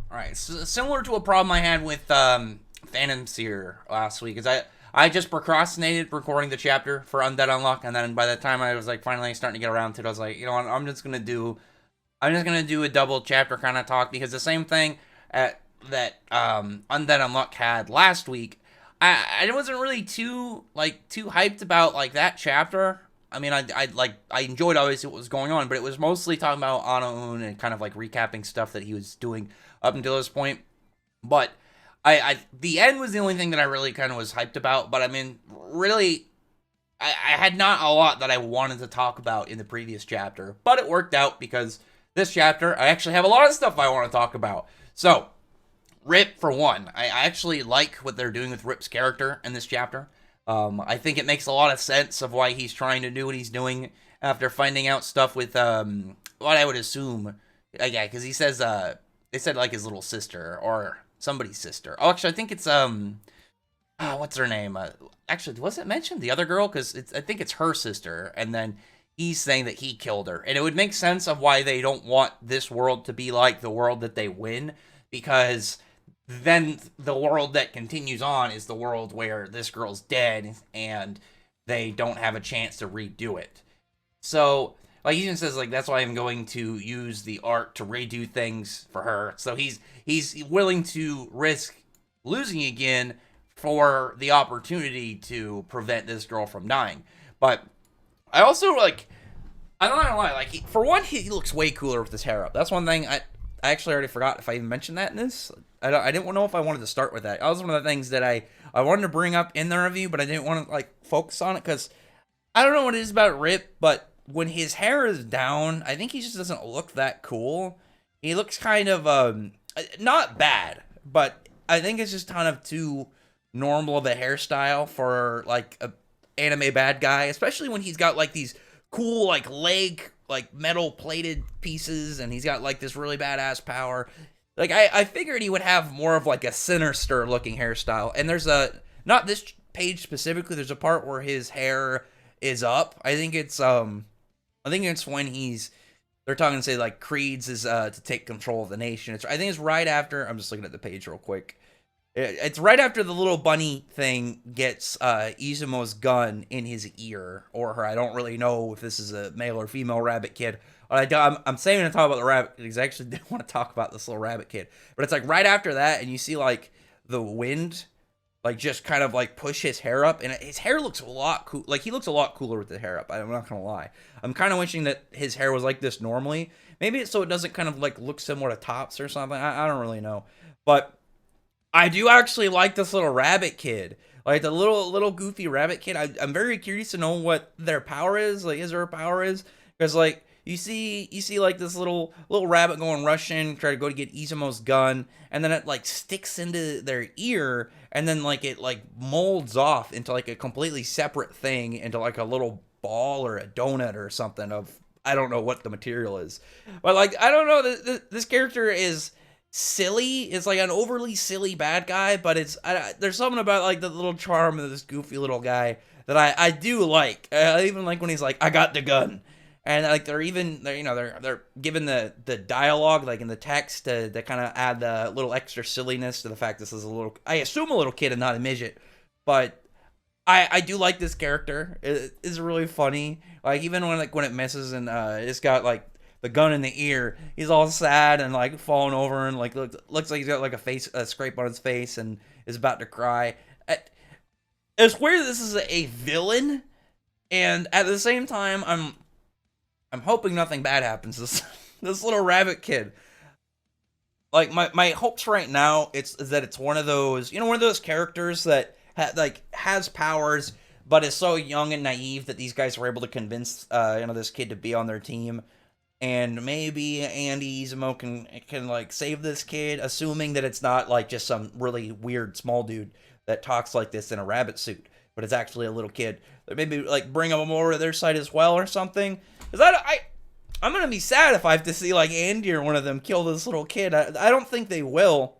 Alright, so similar to a problem I had with Phantom Seer last week, is I just procrastinated recording the chapter for Undead Unluck, and then by the time I was like finally starting to get around to it, I was like, you know what, I'm just gonna do a double chapter kind of talk, because the same thing that Undead Unluck had last week, I wasn't really too hyped about like that chapter. I mean, I enjoyed obviously what was going on, but it was mostly talking about Anaun and kind of like recapping stuff that he was doing up until this point. But the end was the only thing that I really kind of was hyped about. But I mean, really, I had not a lot that I wanted to talk about in the previous chapter, but it worked out because this chapter I actually have a lot of stuff I want to talk about. So Rip, for one, I actually like what they're doing with Rip's character in this chapter. I think it makes a lot of sense of why he's trying to do what he's doing after finding out stuff with what I would assume, yeah, because he says they said like his little sister or somebody's sister. Oh, actually, I think it's what's her name? Actually, was it mentioned the other girl? Because I think it's her sister, and then he's saying that he killed her, and it would make sense of why they don't want this world to be like the world that they win, because then the world that continues on is the world where this girl's dead and they don't have a chance to redo it. So, like, he even says, like, that's why I'm going to use the art to redo things for her. So he's willing to risk losing again for the opportunity to prevent this girl from dying. But I also, like, I'm not gonna lie, like, for one, he looks way cooler with his hair up. That's one thing I actually already forgot if I even mentioned that in this. I didn't know if I wanted to start with that. That was one of the things that I wanted to bring up in the review, but I didn't want to like focus on it because I don't know what it is about Rip, but when his hair is down, I think he just doesn't look that cool. He looks kind of not bad, but I think it's just kind of too normal of a hairstyle for like a anime bad guy, especially when he's got like these cool like leg like metal plated pieces and he's got like this really badass power. Like I figured he would have more of like a sinister looking hairstyle. And there's a not this page specifically, there's a part where his hair is up. I think it's when they're talking to say like Creed's is to take control of the nation. I think it's right after, I'm just looking at the page real quick. It's right after the little bunny thing gets Izumo's gun in his ear, or her. I don't really know if this is a male or female rabbit kid. I'm saving to talk about the rabbit because I actually didn't want to talk about this little rabbit kid. But it's like right after that, and you see like the wind, like just kind of like push his hair up, and his hair looks a lot cool. Like he looks a lot cooler with the hair up. I'm not gonna lie. I'm kind of wishing that his hair was like this normally. Maybe it's so it doesn't kind of like look similar to Tops or something. I don't really know, but I do actually like this little rabbit kid. Like the little goofy rabbit kid. I'm very curious to know what their power is. Like his or her power is. Because like you see like this little rabbit going rushing, try to go to get Izumo's gun, and then it like sticks into their ear, and then like it like molds off into like a completely separate thing, into like a little ball or a donut or something of I don't know what the material is. But like I don't know, this character is silly. It's like an overly silly bad guy, but there's something about like the little charm of this goofy little guy that I do like. I even like when he's like, "I got the gun," and like they're given the dialogue like in the text to kind of add the little extra silliness to the fact this is a little, I assume, a little kid and not a midget, but I do like this character. It is really funny. Like even when it misses and it's got like the gun in the ear, he's all sad and like falling over and like looks like he's got like a scrape on his face and is about to cry. It's weird this is a villain, and at the same time I'm hoping nothing bad happens to this little rabbit kid. Like my hopes right now is that it's one of those, one of those characters that has powers but is so young and naive that these guys were able to convince this kid to be on their team. And maybe Andy Izumo can like save this kid, assuming that it's not like just some really weird small dude that talks like this in a rabbit suit, but it's actually a little kid. Maybe like bring him over to their side as well or something. Because I'm gonna be sad if I have to see like Andy or one of them kill this little kid. I don't think they will,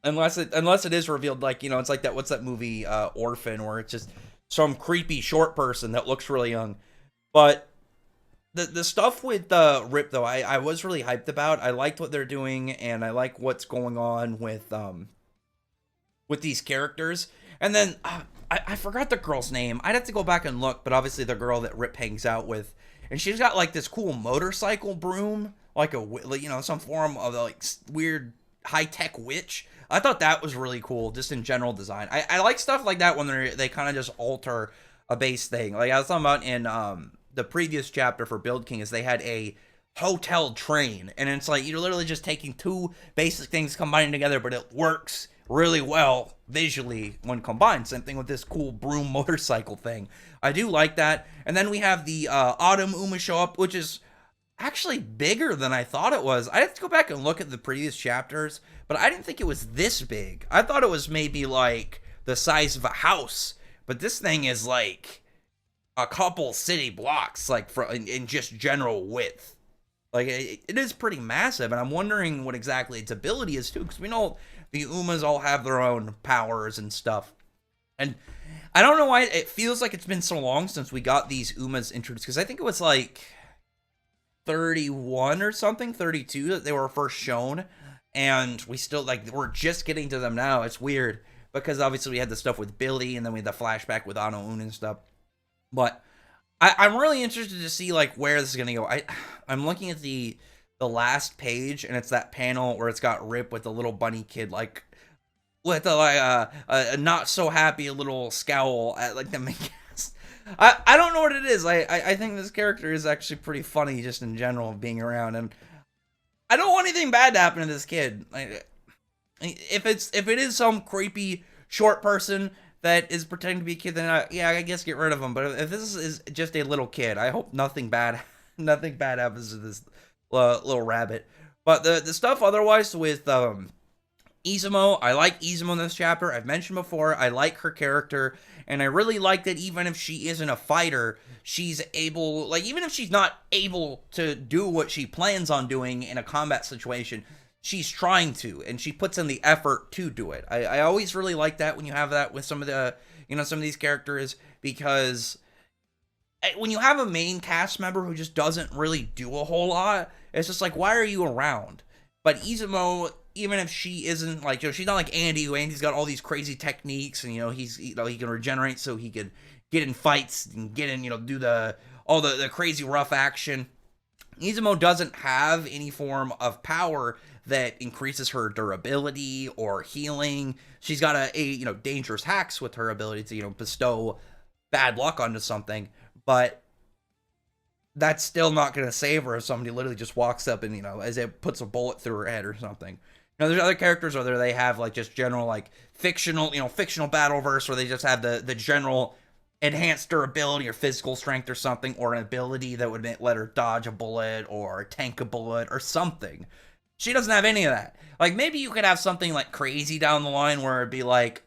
unless it is revealed like it's like that. What's that movie Orphan, where it's just some creepy short person that looks really young, but The stuff with Rip though, I was really hyped about. I liked what they're doing, and I like what's going on with these characters. And then I forgot the girl's name. I'd have to go back and look, but obviously the girl that Rip hangs out with, and she's got like this cool motorcycle broom, like some form of like weird high tech witch. I thought that was really cool, just in general design. I like stuff like that when they kind of just alter a base thing. Like I was talking about in the previous chapter for Build King, is they had a hotel train, and it's like you're literally just taking two basic things combining together, but it works really well visually when combined. Same thing with this cool broom motorcycle thing. I do like that. And then we have the Autumn Uma show up, which is actually bigger than I thought it was. I have to go back and look at the previous chapters, but I didn't think it was this big. I thought it was maybe like the size of a house, but this thing is like a couple city blocks, like in just general width. Like it is pretty massive, and I'm wondering what exactly its ability is too, because we know the Umas all have their own powers and stuff. And I don't know why it feels like it's been so long since we got these Umas introduced, because I think it was like 31 or something, 32 that they were first shown, and we still, like, we're just getting to them now. It's weird, because obviously we had the stuff with Billy, and then we had the flashback with Ano Un and stuff. But I'm really interested to see, like, where this is going to go. I'm looking at the last page, and it's that panel where it's got Rip with the little bunny kid, like, with a not so happy little scowl at, like, the main cast. I don't know what it is. I think this character is actually pretty funny just in general being around, and I don't want anything bad to happen to this kid. Like, if it is some creepy short person that is pretending to be a kid, then yeah, I guess get rid of him. But if this is just a little kid, I hope nothing bad happens to this little rabbit. But the stuff otherwise with Izumo, I like Izumo in this chapter. I've mentioned before, I like her character, and I really like that even if she isn't a fighter, she's able, like, even if she's not able to do what she plans on doing in a combat situation, she's trying to, and she puts in the effort to do it. I always really like that when you have that with some of the, some of these characters, because when you have a main cast member who just doesn't really do a whole lot, it's just like, why are you around? But Izumo, even if she isn't, like, she's not like Andy, who Andy's got all these crazy techniques, and, he can regenerate so he could get in fights and get in, do all the crazy rough action. Izumo doesn't have any form of power that increases her durability or healing. She's got a dangerous hacks with her ability to, bestow bad luck onto something, but that's still not going to save her if somebody literally just walks up and, as it puts a bullet through her head or something. There's other characters where they have, like, just general, like, fictional battle verse, where they just have the general enhanced durability or physical strength or something, or an ability that would let her dodge a bullet or tank a bullet or something. She doesn't have any of that. Like, maybe you could have something, like, crazy down the line where it'd be, like,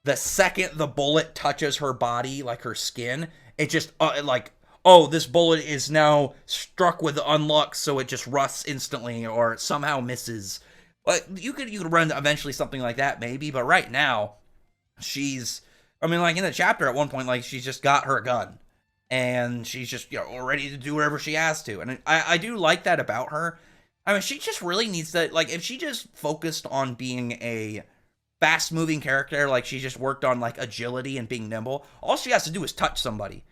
the second the bullet touches her body, like her skin, it just, oh, this bullet is now struck with unluck, so it just rusts instantly or somehow misses. But you could run eventually something like that, maybe. But right now, she's, in the chapter at one point, like, she's just got her gun, and she's just, ready to do whatever she has to. And I do like that about her. She just really needs to, like, if she just focused on being a fast-moving character, like, she just worked on, like, agility and being nimble, all she has to do is touch somebody.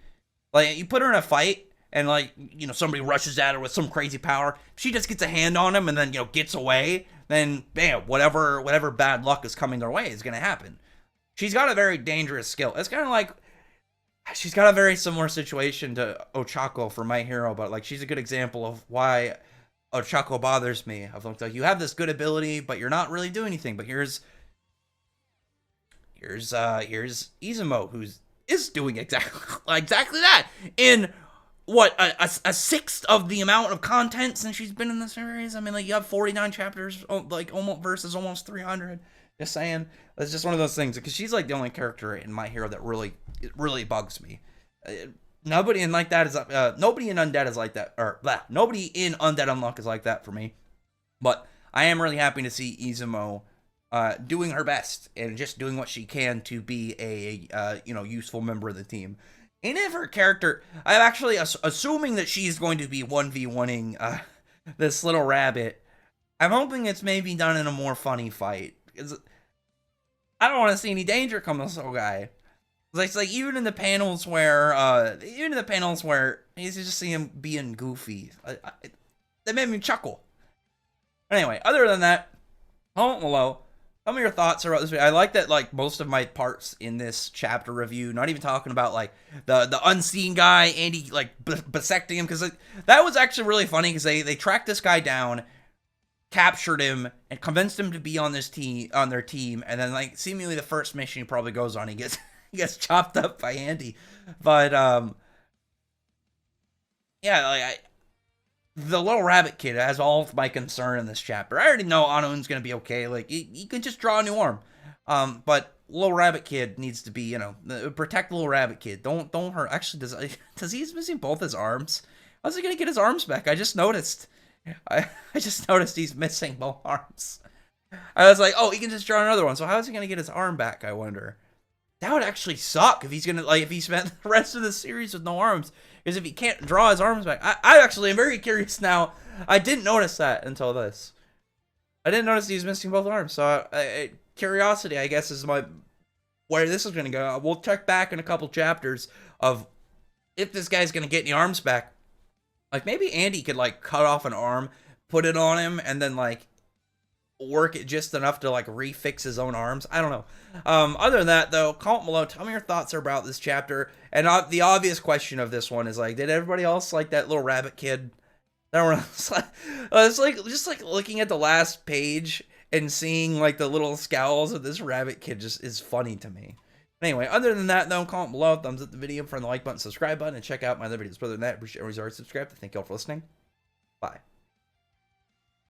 Like, you put her in a fight, and, like, somebody rushes at her with some crazy power. If she just gets a hand on him and then, gets away, then, bam, whatever bad luck is coming their way is going to happen. She's got a very dangerous skill. It's kind of like, she's got a very similar situation to Ochako for My Hero, but, like, she's a good example of why Ochako bothers me. I've looked like, you have this good ability, but you're not really doing anything. But here's Izumo, who's is doing exactly that in what a sixth of the amount of content since she's been in the series. You have 49 chapters, like, almost versus almost 300. Just saying, it's just one of those things, because she's, like, the only character in My Hero that really bugs me. Nobody in like that is nobody in Undead is like that, or nobody in Undead Unluck is like that for me. But I am really happy to see Izumo doing her best and just doing what she can to be a useful member of the team. And if her character, I'm actually assuming that she's going to be 1v1ing this little rabbit. I'm hoping it's maybe done in a more funny fight. Because I don't want to see any danger come to this little guy. It's like even in the panels where you just see him being goofy, that made me chuckle. Anyway, other than that, comment below. Tell me your thoughts about this video. I like that, like, most of my parts in this chapter review, not even talking about, like, the unseen guy, Andy, like, bisecting him, because that was actually really funny, because they tracked this guy down, captured him, and convinced him to be on their team, and then, like, seemingly the first mission he probably goes on, he gets chopped up by Andy. But, yeah, like, the little rabbit kid has all of my concern in this chapter. I already know Anu's gonna be okay. Like, he can just draw a new arm. But little rabbit kid needs to be, you know, protect the little rabbit kid. Don't hurt. Actually, does he's missing both his arms? How's he gonna get his arms back? I just noticed. I just noticed he's missing both arms. I was like, oh, he can just draw another one. So how is he gonna get his arm back? I wonder. That would actually suck if he's gonna, like, if he spent the rest of the series with no arms. Because if he can't draw his arms back, I actually am very curious now. I didn't notice that until this. I didn't notice he's missing both arms. So curiosity, I guess, is where this is gonna go. We'll check back in a couple chapters of if this guy's gonna get any arms back. Like, maybe Andy could, like, cut off an arm, put it on him, and then, like, work it just enough to, like, refix his own arms. I don't know. Other than that, though, comment below. Tell me your thoughts about this chapter. And the obvious question of this one is, like, did everybody else like that little rabbit kid? It's like just like looking at the last page and seeing, like, the little scowls of this rabbit kid just is funny to me. Anyway, other than that, though, comment below, thumbs up the video, friend the like button, subscribe button, and check out my other videos. Other than that, appreciate everyone's already subscribed. Thank you all for listening. Bye.